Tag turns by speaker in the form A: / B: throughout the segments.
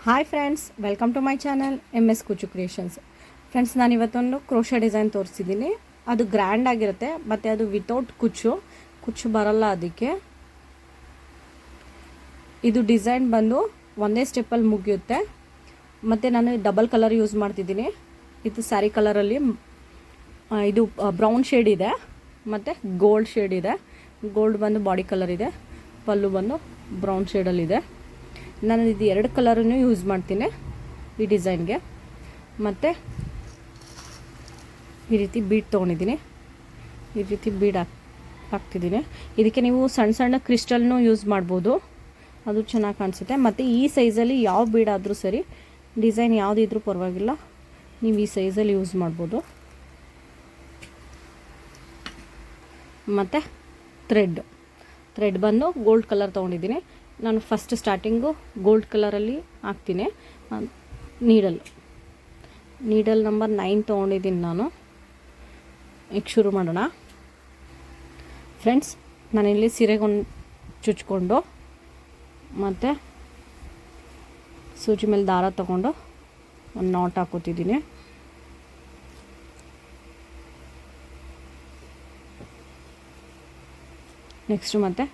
A: Hi friends, welcome to my channel MS Kuchchu creations. Friends, ನಾನು ಇವತ್ತೊಂದು crochet design ತೋರಿಸಿದ್ದೀನಿ. ಅದು ಗ್ರ್ಯಾಂಡ್ ಆಗಿರುತ್ತೆ ಮತ್ತು ಅದು ವಿತೌಟ್ ಕುಚ್ಚು ಬರಲ್ಲ. ಅದಕ್ಕೆ ಇದು ಡಿಸೈನ್ ಬಂದು ಒಂದೇ ಸ್ಟೆಪ್ಪಲ್ಲಿ ಮುಗಿಯುತ್ತೆ. ಮತ್ತು ನಾನು ಡಬಲ್ ಕಲರ್ ಯೂಸ್ ಮಾಡ್ತಿದ್ದೀನಿ. ಇದು ಸ್ಯಾರಿ ಕಲರಲ್ಲಿ ಇದು ಬ್ರೌನ್ ಶೇಡ್ ಇದೆ ಮತ್ತು ಗೋಲ್ಡ್ ಶೇಡ್ ಇದೆ. ಗೋಲ್ಡ್ ಬಂದು ಬಾಡಿ ಕಲರ್ ಇದೆ, ಪಲ್ಲು ಬಂದು ಬ್ರೌನ್ ಶೇಡಲ್ಲಿದೆ. ನಾನು ಇದು ಎರಡು ಕಲರನ್ನು ಯೂಸ್ ಮಾಡ್ತೀನಿ ಈ ಡಿಸೈನ್ಗೆ. ಮತ್ತು ಈ ರೀತಿ ಬೀಡ್ ತೊಗೊಂಡಿದ್ದೀನಿ, ಈ ರೀತಿ ಬೀಡ್ ಹಾಕ್ತಿದ್ದೀನಿ. ಇದಕ್ಕೆ ನೀವು ಸಣ್ಣ ಸಣ್ಣ ಕ್ರಿಸ್ಟಲ್ನೂ ಯೂಸ್ ಮಾಡ್ಬೋದು, ಅದು ಚೆನ್ನಾಗಿ ಕಾಣಿಸುತ್ತೆ. ಮತ್ತು ಈ ಸೈಜಲ್ಲಿ ಯಾವ ಬೀಡ್ ಆದರೂ ಸರಿ, ಡಿಸೈನ್ ಯಾವುದಿದ್ರೂ ಪರವಾಗಿಲ್ಲ, ನೀವು ಈ ಸೈಜಲ್ಲಿ ಯೂಸ್ ಮಾಡ್ಬೋದು. ಮತ್ತು ಥ್ರೆಡ್ ಬಂದು ಗೋಲ್ಡ್ ಕಲರ್ ತೊಗೊಂಡಿದ್ದೀನಿ. ನಾನು ಫಸ್ಟ್ ಸ್ಟಾರ್ಟಿಂಗು ಗೋಲ್ಡ್ ಕಲರಲ್ಲಿ ಹಾಕ್ತೀನಿ. ನೀಡಲ್ ನಂಬರ್ 9 ತೊಗೊಂಡಿದ್ದೀನಿ ನಾನು. ಈಗ ಶುರು ಮಾಡೋಣ. ಫ್ರೆಂಡ್ಸ್, ನಾನಿಲ್ಲಿ ಸೀರೆಗೊಂದು ಚುಚ್ಕೊಂಡು ಮತ್ತು ಸೂಜಿ ಮೇಲೆ ದಾರ ತಗೊಂಡು ಒಂದು ನಾಟ್ ಹಾಕೋತಿದ್ದೀನಿ. ನೆಕ್ಸ್ಟು ಮತ್ತು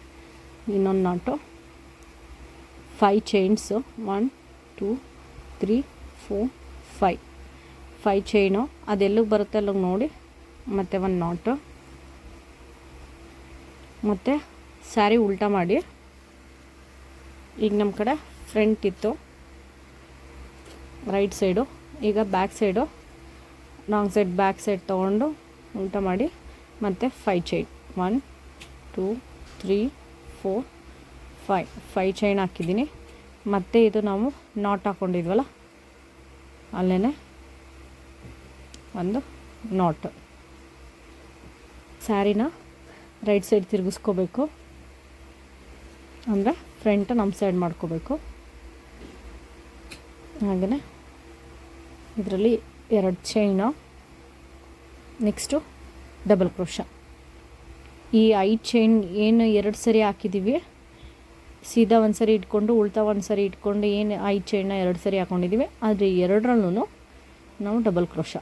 A: ಇನ್ನೊಂದು ನಾಟು, 5 ಚೈನ್ಸು, 1 2 3 4 5 ಚೈನು. ಅದೆಲ್ಲಿಗೆ ಬರುತ್ತೆ ಅಲ್ಲಿಗೆ ನೋಡಿ, ಮತ್ತು ಒಂದು ನಾಟು. ಮತ್ತು ಸ್ಯಾರಿ ಉಲ್ಟಾ ಮಾಡಿ. ಈಗ ನಮ್ಮ ಕಡೆ ಫ್ರಂಟ್ ಇತ್ತು ರೈಟ್ ಸೈಡು, ಈಗ back side wrong side back side ತೊಗೊಂಡು ಉಲ್ಟಾ ಮಾಡಿ, ಮತ್ತು 5 ಚೈನ್, 1 2 3 4 5 ಚೈನ್ ಹಾಕಿದ್ದೀನಿ. ಮತ್ತು ಇದು ನಾವು ನಾಟ್ ಹಾಕ್ಕೊಂಡಿದ್ವಲ್ಲ, ಅಲ್ಲೇ ಒಂದು ನಾಟ್. ಸ್ಯಾರಿನ ರೈಟ್ ಸೈಡ್ ತಿರುಗಿಸ್ಕೋಬೇಕು, ಅಂದರೆ ಫ್ರಂಟ್ ನಮ್ಮ ಸೈಡ್ ಮಾಡ್ಕೋಬೇಕು. ಹಾಗೆಯೇ ಇದರಲ್ಲಿ 2 ಚೈನು. Next double crochet. ಈ 5 ಚೈನ್ ಏನು 2 ಸರಿ ಹಾಕಿದ್ದೀವಿ, ಸೀದಾ ಒಂದು ಸರಿ ಇಟ್ಕೊಂಡು ಉಲ್ಟಾ ಒಂದು ಸರಿ ಇಟ್ಕೊಂಡು ಏನು 5 ಚೈನ್ನ 2 ಸರಿ ಹಾಕ್ಕೊಂಡಿದ್ದೀವಿ, ಆದರೆ ಎರಡರಲ್ಲೂ ನಾವು ಡಬಲ್ ಕ್ರೋಶ.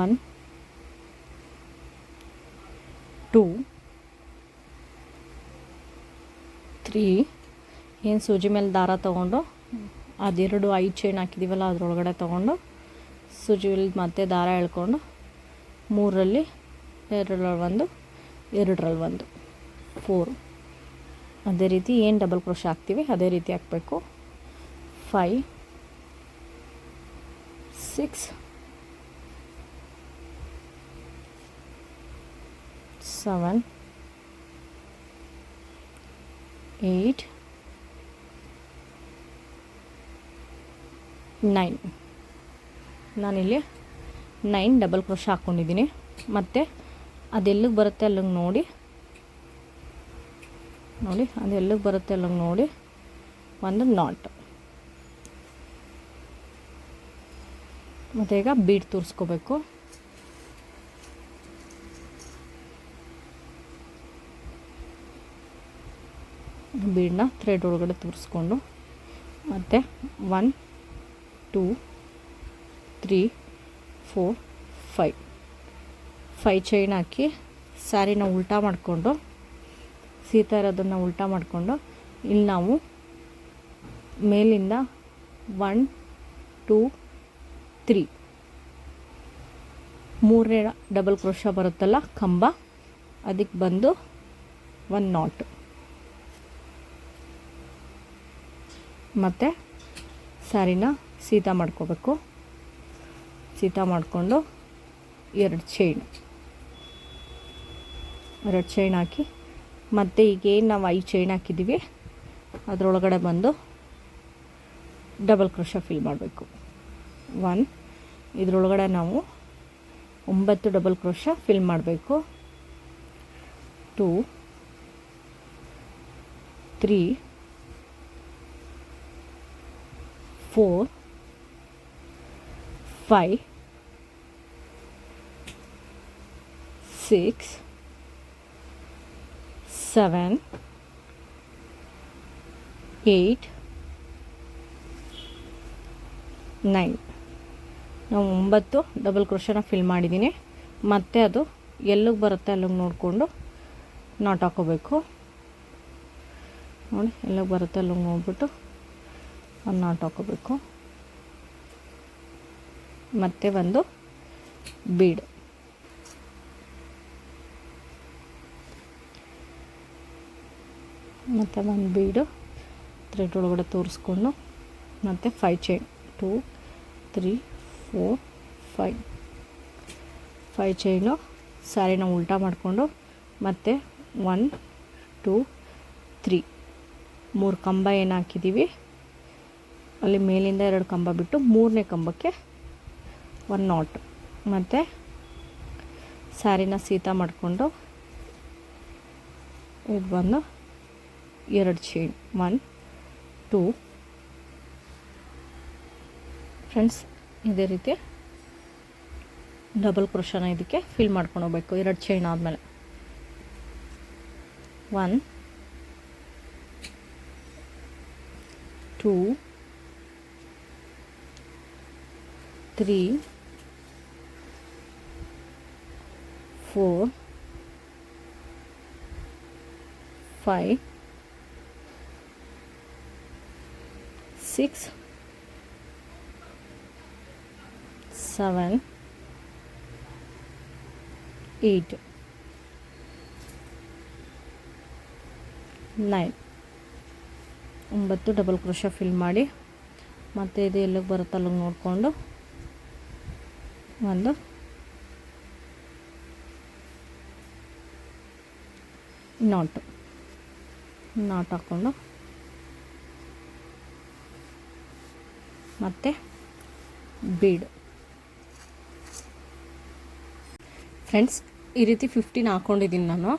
A: 1 2 3 ಏನು ಸೂಜಿ ಮೇಲೆ ದಾರ ತೊಗೊಂಡು ಅದೆರಡು 5 ಚೈನ್ ಹಾಕಿದ್ದೀವಲ್ಲ ಅದರೊಳಗಡೆ ತೊಗೊಂಡು ಸೂಜಿಯಲ್ಲಿ ಮತ್ತೆ ದಾರ ಎಳ್ಕೊಂಡು 3ರಲ್ಲಿ 2ರಲ್ಲಿ 1 4. ಅದೇ ರೀತಿ ಏನು ಡಬಲ್ ಕ್ರೋಶ ಹಾಕ್ತೀವಿ ಅದೇ ರೀತಿ ಹಾಕಬೇಕು. 5 6 7 8 9. ನಾನಿಲ್ಲಿ 9 ಡಬಲ್ ಕ್ರೋಶ ಹಾಕ್ಕೊಂಡಿದ್ದೀನಿ. ಮತ್ತು ಅದೆಲ್ಲಿಗೆ ಬರುತ್ತೆ ಅಲ್ಲಿಗೆ ನೋಡಿ, ಅದೆಲ್ಲಿಗೆ ಬರುತ್ತೆ ಅಲ್ಲಿಗೆ ನೋಡಿ ಒಂದು ನಾಟ್. ಮತ್ತು ಈಗ ಬೀಡ್ ತೋರಿಸ್ಕೋಬೇಕು. ಬೀಡನ್ನ ಥ್ರೆಡ್ ಒಳಗಡೆ ತೋರಿಸ್ಕೊಂಡು ಮತ್ತು 1 2 3 4 5 ಚೈನ್ ಹಾಕಿ ಸ್ಯಾರಿನ ಉಲ್ಟಾ ಮಾಡಿಕೊಂಡು, ಸೀತಾ ಇರೋದನ್ನು ಉಲ್ಟಾ ಮಾಡಿಕೊಂಡು, ಇಲ್ಲಿ ನಾವು ಮೇಲಿಂದ 1 2 3 ಮೂರನೇ ಡಬಲ್ ಕ್ರೋಶ ಬರುತ್ತಲ್ಲ ಕಂಬ, ಅದಕ್ಕೆ ಬಂದು ಒಂದು ನಾಟ್. ಮತ್ತು ಸ್ಯಾರಿನ ಸೀತಾ ಮಾಡ್ಕೋಬೇಕು. ಸೀತಾ ಮಾಡಿಕೊಂಡು 2 ಚೈನ್ ಹಾಕಿ, ಮತ್ತು ಈಗೇನು ನಾವು 5 ಚೈನ್ ಹಾಕಿದ್ದೀವಿ ಅದರೊಳಗಡೆ ಬಂದು ಡಬಲ್ ಕ್ರೋಶ ಫಿಲ್ ಮಾಡಬೇಕು. 1 ಇದರೊಳಗಡೆ ನಾವು 9 ಡಬಲ್ ಕ್ರೋಶ ಫಿಲ್ ಮಾಡಬೇಕು. 2 3 4 5 6 7 8 9. ನಾವು 9 ಡಬಲ್ ಕ್ರೋಶನ ಫಿಲ್ ಮಾಡಿದ್ದೀನಿ. ಮತ್ತು ಅದು ಎಲ್ಲಿಗೆ ಬರುತ್ತೆ ಅಲ್ಲಿಗೆ ನೋಡಿಕೊಂಡು ನಾಟ್ ಹಾಕೋಬೇಕು. ನೋಡಿ, ಎಲ್ಲಿಗೆ ಬರುತ್ತೆ ಅಲ್ಲಿಗೆ ನೋಡಿಬಿಟ್ಟು ಒಂದು ನಾಟ್ ಹಾಕೋಬೇಕು. ಮತ್ತು ಒಂದು ಬೀಡ್. ಮತ್ತು ಒಂದು ಬೀಡು ಥ್ರೆಡ್ ಒಳಗಡೆ ತೋರಿಸ್ಕೊಂಡು ಮತ್ತು 5 ಚೈನ್ 2 3 4 5 5 ಚೈನು ಸ್ಯಾರಿನ ಉಲ್ಟಾ ಮಾಡಿಕೊಂಡು ಮತ್ತು 1 2 3 3 ಕಂಬ ಏನು ಹಾಕಿದ್ದೀವಿ ಅಲ್ಲಿ ಮೇಲಿಂದ 2 ಕಂಬ ಬಿಟ್ಟು 3ನೇ ಕಂಬಕ್ಕೆ 1 ನಾಟ್ ಮತ್ತು ಸ್ಯಾರಿನ ಸೀತಾ ಮಾಡಿಕೊಂಡು ಇದು ಬಂದು 2 ಚೈನ್ 1 2. ಫ್ರೆಂಡ್ಸ್, ಇದೇ ರೀತಿ ಡಬಲ್ ಕ್ರೋಶನ ಇದಕ್ಕೆ ಫಿಲ್ ಮಾಡ್ಕೊಂಡು ಹೋಗ್ಬೇಕು. 2 ಚೈನ್ ಆದಮೇಲೆ 1 2 3 4 5 6 7 8 9. 9 ಡಬಲ್ ಕ್ರೋಶ ಫಿಲ್ ಮಾಡಿ ಮತ್ತು ಇದು ಎಲ್ಲಿಗೆ ಬರುತ್ತೆ ಅಲ್ಲಿಗೆ ನೋಡಿಕೊಂಡು ಒಂದು ನಾಟ್ ಹಾಕ್ಕೊಂಡು ಮತ್ತು ಬೀಡ್. ಫ್ರೆಂಡ್ಸ್, ಈ ರೀತಿ 15 ಹಾಕ್ಕೊಂಡಿದ್ದೀನಿ ನಾನು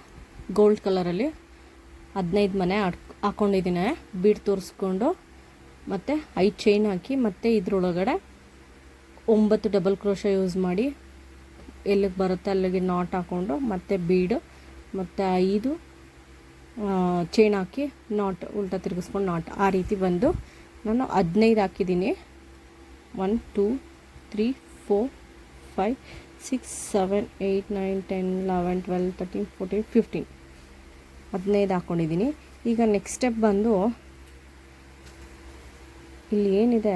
A: ಗೋಲ್ಡ್ ಕಲರಲ್ಲಿ. 15 ಮನೆ ಹಾಕ್ಕೊಂಡಿದ್ದೀನಿ. ಬೀಡ್ ತೋರಿಸ್ಕೊಂಡು ಮತ್ತು 5 ಚೈನ್ ಹಾಕಿ ಮತ್ತು ಇದ್ರೊಳಗಡೆ 9 ಡಬಲ್ ಕ್ರೋಶ ಯೂಸ್ ಮಾಡಿ ಎಲ್ಲಿಗೆ ಬರುತ್ತೆ ಅಲ್ಲಿಗೆ ನಾಟ್ ಹಾಕ್ಕೊಂಡು ಮತ್ತು ಬೀಡು ಮತ್ತು 5 ಚೈನ್ ಹಾಕಿ ನಾಟ್ ಉಲ್ಟಾ ತಿರುಗಿಸ್ಕೊಂಡು ನಾಟ್. ಆ ರೀತಿ ಬಂದು ನಾನು 15 ಹಾಕಿದ್ದೀನಿ. 1 2 3 4 5 6 7 8 9 10 11 12 13 14 15 15 ಹಾಕ್ಕೊಂಡಿದ್ದೀನಿ. ಈಗ ನೆಕ್ಸ್ಟ್ ಸ್ಟೆಪ್ ಬಂದು ಇಲ್ಲಿ ಏನಿದೆ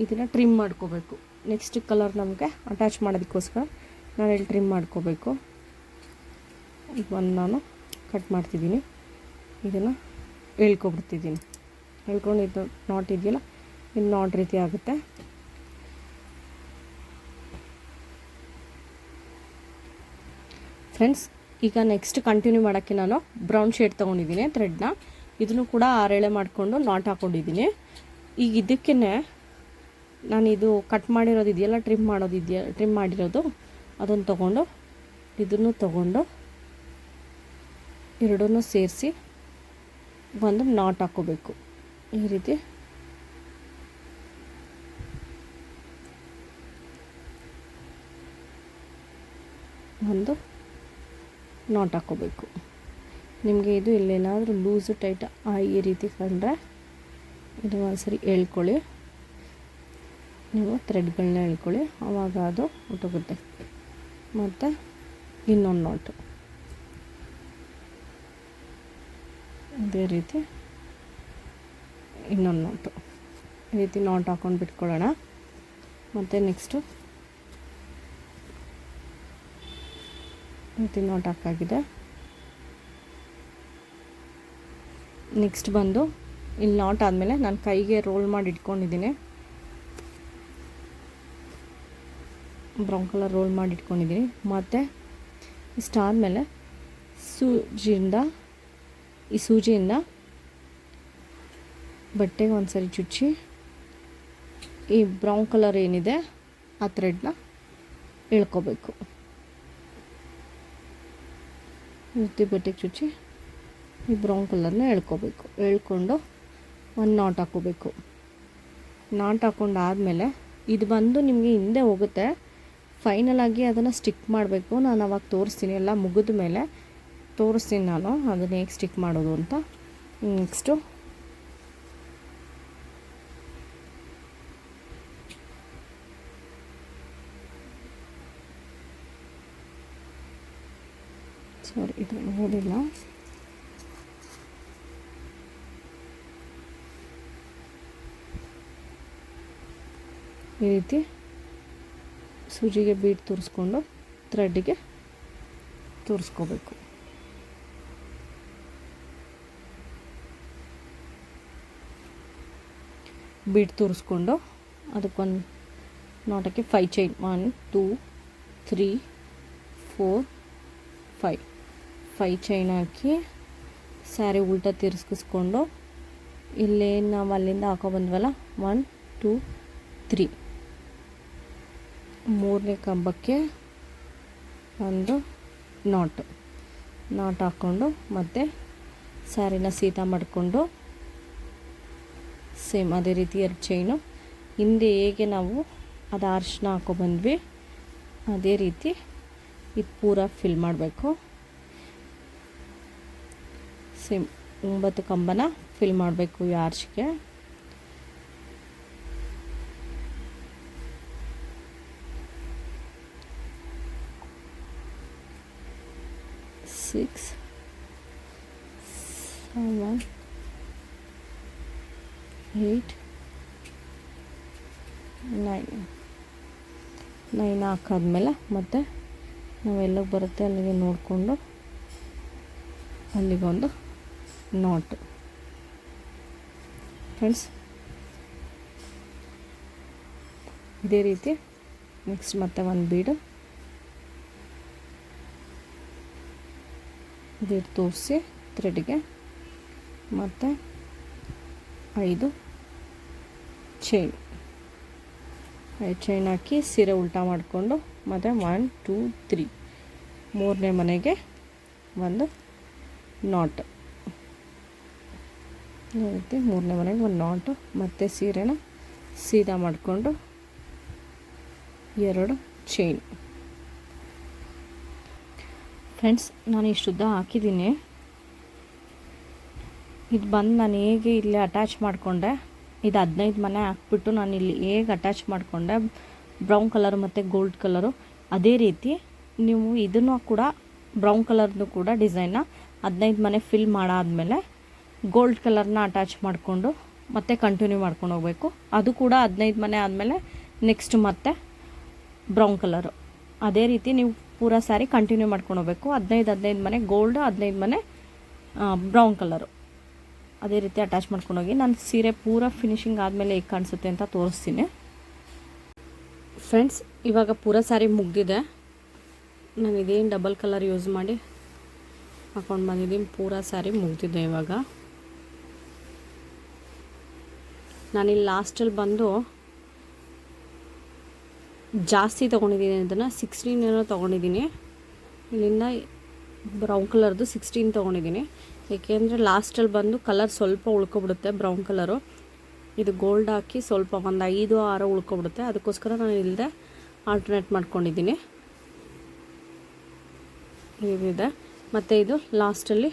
A: ಇದನ್ನು ಟ್ರಿಮ್ ಮಾಡ್ಕೋಬೇಕು. ನೆಕ್ಸ್ಟ್ ಕಲರ್ ನಮಗೆ ಅಟ್ಯಾಚ್ ಮಾಡೋದಕ್ಕೋಸ್ಕರ ನಾನು ಇಲ್ಲಿ ಟ್ರಿಮ್ ಮಾಡ್ಕೋಬೇಕು. ಈಗ ಒಂದು ನಾನು ಕಟ್ ಮಾಡ್ತಿದ್ದೀನಿ. ಇದನ್ನು ಹೇಳ್ಕೊಬಿಡ್ತಿದ್ದೀನಿ. ಹೇಳ್ಕೊಂಡು ಇದು ನಾಟ್ ಇದೆಯಲ್ಲ, ಇದು ನಾಟ್ ರೀತಿ ಆಗುತ್ತೆ. ಫ್ರೆಂಡ್ಸ್, ಈಗ ನೆಕ್ಸ್ಟ್ ಕಂಟಿನ್ಯೂ ಮಾಡೋಕ್ಕೆ ನಾನು ಬ್ರೌನ್ ಶೇಡ್ ತೊಗೊಂಡಿದ್ದೀನಿ ಥ್ರೆಡ್ನ. ಇದನ್ನು ಕೂಡ 6 ಎಳೆ ಮಾಡಿಕೊಂಡು ನಾಟ್ ಹಾಕ್ಕೊಂಡಿದ್ದೀನಿ. ಈಗ ಇದಕ್ಕೇ ನಾನು ಇದು ಕಟ್ ಮಾಡಿರೋದು ಇದೆಯಲ್ಲ, ಟ್ರಿಮ್ ಮಾಡಿರೋದು ಅದನ್ನು ತೊಗೊಂಡು ಇದನ್ನು ತೊಗೊಂಡು ಎರಡನ್ನೂ ಸೇರಿಸಿ ಒಂದು ನಾಟ್ ಹಾಕ್ಕೋಬೇಕು. ಈ ರೀತಿ ಒಂದು ನಾಟ್ ಹಾಕ್ಕೋಬೇಕು. ನಿಮಗೆ ಇದು ಇಲ್ಲೇನಾದರೂ ಲೂಸು ಟೈಟ್ ಈ ರೀತಿ ಕಂಡ್ರೆ ಇದು ಒಂದ್ಸರಿ ಹೇಳ್ಕೊಳ್ಳಿ. ನೀವು ಥ್ರೆಡ್ಗಳನ್ನ ಹೇಳ್ಕೊಳ್ಳಿ, ಆವಾಗ ಅದು ಹೊಟ್ಟೋಗುತ್ತೆ. ಮತ್ತು ಇನ್ನೊಂದು ನಾಟು ಇದೇ ರೀತಿ ಇನ್ನೊಂದು ನಾಟು ಈ ರೀತಿ ನಾಟ್ ಹಾಕ್ಕೊಂಡು ಬಿಟ್ಕೊಳ್ಳೋಣ. ಮತ್ತು ನೆಕ್ಸ್ಟು ರೀತಿ ನಾಟ್ ಹಾಕಾಗಿದೆ. ನೆಕ್ಸ್ಟ್ ಬಂದು ಇಲ್ಲಿ ನಾಟ್ ಆದಮೇಲೆ ನಾನು ಕೈಗೆ ರೋಲ್ ಮಾಡಿ ಇಟ್ಕೊಂಡಿದ್ದೀನಿ. ಬ್ರೌನ್ ಕಲರ್ ರೋಲ್ ಮಾಡಿ ಇಟ್ಕೊಂಡಿದ್ದೀನಿ. ಮತ್ತು ಇಷ್ಟಾದಮೇಲೆ ಈ ಸೂಜಿಯಿಂದ ಬಟ್ಟೆಗೆ ಒಂದ್ಸರಿ ಚುಚ್ಚಿ ಈ ಬ್ರೌನ್ ಕಲರ್ ಏನಿದೆ ಆ ಥ್ರೆಡ್ನ ಎಳ್ಕೋಬೇಕು. ಬಟ್ಟೆಗೆ ಚುಚ್ಚಿ ಈ ಬ್ರೌನ್ ಕಲರ್ನ ಎಳ್ಕೋಬೇಕು. ಎಳ್ಕೊಂಡು ಒಂದು ನಾಟ್ ಹಾಕ್ಕೋಬೇಕು. ನಾಟ್ ಹಾಕ್ಕೊಂಡು ಆದಮೇಲೆ ಇದು ಬಂದು ನಿಮಗೆ ಹಿಂದೆ ಹೋಗುತ್ತೆ. ಫೈನಲಾಗಿ ಅದನ್ನು ಸ್ಟಿಕ್ ಮಾಡಬೇಕು. ನಾನು ಅವಾಗ ತೋರಿಸ್ತೀನಿ, ಎಲ್ಲ ಮುಗಿದ ಮೇಲೆ ತೋರಿಸ್ತೀನಿ ನಾನು ಅದನ್ನು ಹೇಗೆ ಸ್ಟಿಕ್ ಮಾಡೋದು ಅಂತ. ನೆಕ್ಸ್ಟು ಸಾರಿ ಇದು ಓದಿಲ್ಲ. ಈ ರೀತಿ ಸೂಜಿಗೆ ಬೀಟ್ ತೋರಿಸ್ಕೊಂಡು ಥ್ರೆಡ್ಡಿಗೆ ತೋರಿಸ್ಕೋಬೇಕು. ಬೀಟ್ ತೋರಿಸ್ಕೊಂಡು ಅದಕ್ಕೊಂದು ನಾಟಕ್ಕೆ 5 ಚೈನ್ 1 2 3 4 5 ಚೈನ್ ಹಾಕಿ ಸ್ಯಾರಿ ಉಲ್ಟಾ ತಿರ್ಗಿಸ್ಕೊಂಡು ಇಲ್ಲೇ ನಾವು ಅಲ್ಲಿಂದ ಹಾಕೊಬಂದ್ವಲ್ಲ 1 2 3 ಮೂರನೇ ಕಂಬಕ್ಕೆ ಒಂದು ನಾಟ್ ಹಾಕ್ಕೊಂಡು ಮತ್ತು ಸ್ಯಾರಿನ ಸೀತಾ ಮಾಡಿಕೊಂಡು ಸೇಮ್ ಅದೇ ರೀತಿ 2 ಚೈನು ಹಿಂದೆ ಹೇಗೆ ನಾವು ಅದು ಅರ್ಶಿನ ಹಾಕೊಬಂದ್ವಿ ಅದೇ ರೀತಿ ಇದು ಪೂರ ಫಿಲ್ ಮಾಡಬೇಕು. ಸೇಮ್ 9 ಕಂಬನ ಫಿಲ್ ಮಾಡಬೇಕು ಈ ಆರ್ಚ್ಗೆ. ಸಿಕ್ಸ್ 7 8 9 ಹಾಕಾದ್ಮೇಲೆ ಮತ್ತೆ ನಾವೆಲ್ಲಿಗೆ ಬರುತ್ತೆ ಅಲ್ಲಿಗೆ ನೋಡಿಕೊಂಡು ಅಲ್ಲಿಗೊಂದು ನಾಟ್. ಫ್ರೆಂಡ್ಸ್ ಇದೇ ರೀತಿ ನೆಕ್ಸ್ಟ್ ಮತ್ತೆ ಒಂದು ಬೀಡ್ ತೋರಿಸಿ ಥ್ರೆಡ್ಗೆ ಮತ್ತು 5 ಚೈನ್ ಹಾಕಿ ಸೀರೆ ಉಲ್ಟಾ ಮಾಡಿಕೊಂಡು ಮತ್ತು 1 2 3 ಮೂರನೇ ಮನೆಗೆ ಒಂದು ನಾಟ್. ಈ ರೀತಿ ಮೂರನೇ ಮನೆಗೆ ಒಂದು ನಾಟು ಮತ್ತು ಸೀರೆನ ಸೀದಾ ಮಾಡಿಕೊಂಡು 2 ಚೈನ್. ಫ್ರೆಂಡ್ಸ್ ನಾನು ಇಷ್ಟುದ್ದ ಹಾಕಿದ್ದೀನಿ. ಇದು ಬಂದು ನಾನು ಹೇಗೆ ಇಲ್ಲಿ ಅಟ್ಯಾಚ್ ಮಾಡಿಕೊಂಡೆ, ಇದು 15 ಮನೆ ಹಾಕ್ಬಿಟ್ಟು ನಾನು ಇಲ್ಲಿ ಹೇಗೆ ಅಟ್ಯಾಚ್ ಮಾಡಿಕೊಂಡೆ ಬ್ರೌನ್ ಕಲರ್ ಮತ್ತು ಗೋಲ್ಡ್ ಕಲರು, ಅದೇ ರೀತಿ ನೀವು ಇದನ್ನು ಕೂಡ ಬ್ರೌನ್ ಕಲರ್ದು ಕೂಡ ಡಿಸೈನ್ನ 15 ಮನೆ ಫಿಲ್ ಮಾಡಾದಮೇಲೆ ಗೋಲ್ಡ್ ಕಲರ್ನ ಅಟ್ಯಾಚ್ ಮಾಡಿಕೊಂಡು ಮತ್ತೆ ಕಂಟಿನ್ಯೂ ಮಾಡ್ಕೊಂಡು ಹೋಗಬೇಕು. ಅದು ಕೂಡ 15 ಮನೆ ಆದಮೇಲೆ ನೆಕ್ಸ್ಟ್ ಮತ್ತೆ ಬ್ರೌನ್ ಕಲರು, ಅದೇ ರೀತಿ ನೀವು ಪೂರ ಸ್ಯಾರಿ ಕಂಟಿನ್ಯೂ ಮಾಡ್ಕೊಂಡು ಹೋಗಬೇಕು. 15 ಮನೆ ಗೋಲ್ಡ್, 15 ಮನೆ ಬ್ರೌನ್ ಕಲರು, ಅದೇ ರೀತಿ ಅಟ್ಯಾಚ್ ಮಾಡ್ಕೊಂಡು ಹೋಗಿ ನಾನು ಸೀರೆ ಪೂರ ಫಿನಿಶಿಂಗ್ ಆದಮೇಲೆ ಹೇಗೆ ಕಾಣಿಸುತ್ತೆ ಅಂತ ತೋರಿಸ್ತೀನಿ. ಫ್ರೆಂಡ್ಸ್ ಇವಾಗ ಪೂರ ಸ್ಯಾರಿ ಮುಗ್ದಿದೆ. ನಾನು ಇದೇನು ಡಬಲ್ ಕಲರ್ ಯೂಸ್ ಮಾಡಿ ಹಾಕೊಂಡು ಬಂದಿದ್ದೀನಿ. ಪೂರ ಸ್ಯಾರಿ ಮುಗ್ದಿದೆ. ಇವಾಗ ನಾನಿಲ್ಲಿ ಲಾಸ್ಟಲ್ಲಿ ಬಂದು ಜಾಸ್ತಿ ತೊಗೊಂಡಿದ್ದೀನಿ, ಅದನ್ನು 16 ಏನೋ ತೊಗೊಂಡಿದ್ದೀನಿ. ಇಲ್ಲಿಂದ ಬ್ರೌನ್ ಕಲರ್ದು 16 ತೊಗೊಂಡಿದ್ದೀನಿ. ಏಕೆಂದರೆ ಲಾಸ್ಟಲ್ಲಿ ಬಂದು ಕಲರ್ ಸ್ವಲ್ಪ ಉಳ್ಕೊಬಿಡುತ್ತೆ ಬ್ರೌನ್ ಕಲರು. ಇದು ಗೋಲ್ಡ್ ಹಾಕಿ ಸ್ವಲ್ಪ ಒಂದು 5 6 ಉಳ್ಕೊಬಿಡುತ್ತೆ. ಅದಕ್ಕೋಸ್ಕರ ನಾನು ಇಲ್ಲದೆ ಆಲ್ಟರ್ನೇಟ್ ಮಾಡ್ಕೊಂಡಿದ್ದೀನಿ. ಇದಿದೆ ಮತ್ತು ಇದು ಲಾಸ್ಟಲ್ಲಿ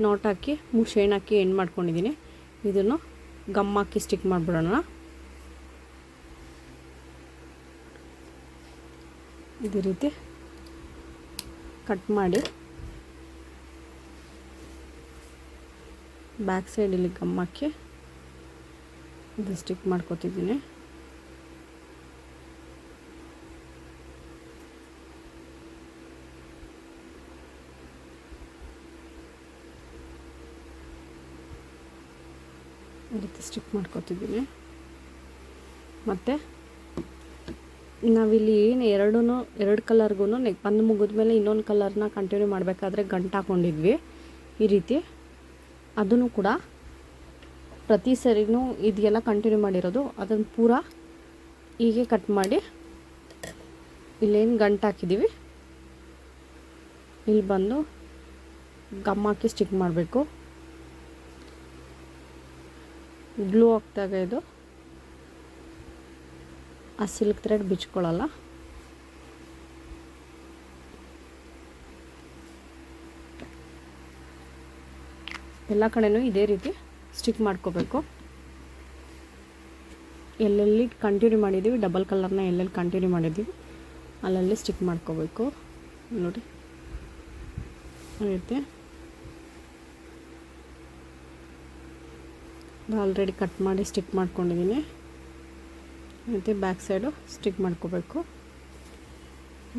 A: not hockey 3 chain hockey end ಮಾಡ್ಕೊಂಡಿದ್ದೀನಿ. ಇದನ್ನು ಗಮ್ ಹಾಕಿ ಸ್ಟಿಕ್ ಮಾಡಿಬಿಡೋಣ. ಇದೇ ರೀತಿ ಕಟ್ ಮಾಡಿ ಬ್ಯಾಕ್ ಸೈಡಲ್ಲಿ ಗಮ್ ಹಾಕಿ ಇದು ಸ್ಟಿಕ್ ಮಾಡ್ಕೊತಿದ್ದೀನಿ. ಈ ರೀತಿ ಸ್ಟಿಕ್ ಮಾಡ್ಕೊತಿದ್ದೀನಿ. ಮತ್ತು ನಾವಿಲ್ಲಿ ಏನು ಎರಡು ಕಲರ್ಗೂ ಒಂದು ಮುಗಿದ ಮೇಲೆ ಇನ್ನೊಂದು ಕಲರ್ನ ಕಂಟಿನ್ಯೂ ಮಾಡಬೇಕಾದ್ರೆ ಗಂಟು ಹಾಕ್ಕೊಂಡಿದ್ವಿ ಈ ರೀತಿ. ಅದನ್ನು ಕೂಡ ಪ್ರತಿ ಸರಿನೂ ಇದೆಲ್ಲ ಕಂಟಿನ್ಯೂ ಮಾಡಿರೋದು ಅದನ್ನು ಪೂರ ಹೀಗೆ ಕಟ್ ಮಾಡಿ ಇಲ್ಲೇನು ಗಂಟು ಹಾಕಿದ್ದೀವಿ ಇಲ್ಲಿ ಬಂದು ಗಮ್ ಹಾಕಿ ಸ್ಟಿಕ್ ಮಾಡಬೇಕು. ಗ್ಲೂ ಹಾಕಿದಾಗ ಇದು ಆ ಸಿಲ್ಕ್ ಥ್ರೆಡ್ ಬಿಚ್ಕೊಳ್ಳಲ್ಲ. ಎಲ್ಲ ಕಡೆನೂ ಇದೇ ರೀತಿ ಸ್ಟಿಕ್ ಮಾಡ್ಕೋಬೇಕು. ಎಲ್ಲೆಲ್ಲಿ ಕಂಟಿನ್ಯೂ ಮಾಡಿದ್ದೀವಿ ಡಬಲ್ ಕಲರ್ನ ಎಲ್ಲೆಲ್ಲಿ ಕಂಟಿನ್ಯೂ ಮಾಡಿದ್ದೀವಿ ಅಲ್ಲಲ್ಲಿ ಸ್ಟಿಕ್ ಮಾಡ್ಕೋಬೇಕು. ನೋಡಿ ಐತೆ. ಆಲ್ರೆಡಿ ಕಟ್ ಮಾಡಿ ಸ್ಟಿಕ್ ಮಾಡ್ಕೊಂಡಿದ್ದೀನಿ. ಮತ್ತು ಬ್ಯಾಕ್ ಸೈಡು ಸ್ಟಿಕ್ ಮಾಡ್ಕೋಬೇಕು.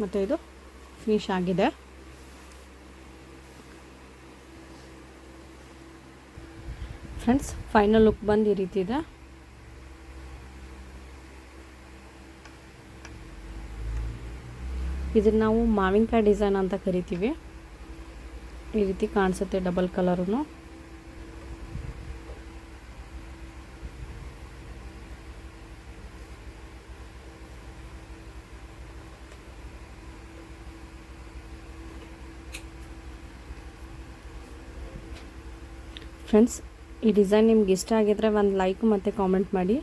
A: ಮತ್ತು ಇದು ಫಿನಿಶ್ ಆಗಿದೆ. ಫ್ರೆಂಡ್ಸ್, ಫೈನಲ್ ಲುಕ್ ಬಂದು ಈ ರೀತಿ ಇದೆ. ಇದನ್ನು ನಾವು ಮಾವಿನಕಾಯಿ ಡಿಸೈನ್ ಅಂತ ಕರಿತೀವಿ. ಈ ರೀತಿ ಕಾಣಿಸುತ್ತೆ ಡಬಲ್ ಕಲರೂ. ಫ್ರೆಂಡ್ಸ್, ಈ ಡಿಸೈನ್ ನಿಮ್ಗೆ ಇಷ್ಟ ಆಗಿದ್ರೆ ಒಂದು ಲೈಕ್ ಮತ್ತು ಕಾಮೆಂಟ್ ಮಾಡಿ.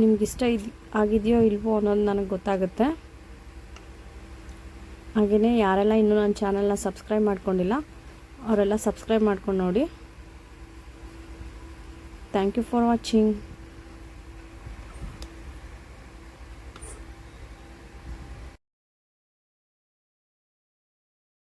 A: ನಿಮ್ಗೆ ಇಷ್ಟ ಆಗಿದೆಯೋ ಇಲ್ವೋ ಅನ್ನೋದು ನನಗೆ ಗೊತ್ತಾಗುತ್ತೆ. ಹಾಗೆಯೇ ಯಾರೆಲ್ಲ ಇನ್ನೂ ನನ್ನ ಚಾನಲ್ನ ಸಬ್ಸ್ಕ್ರೈಬ್ ಮಾಡ್ಕೊಂಡಿಲ್ಲ ಅವರೆಲ್ಲ ಸಬ್ಸ್ಕ್ರೈಬ್ ಮಾಡ್ಕೊಂಡು ನೋಡಿ. Thank you for watching.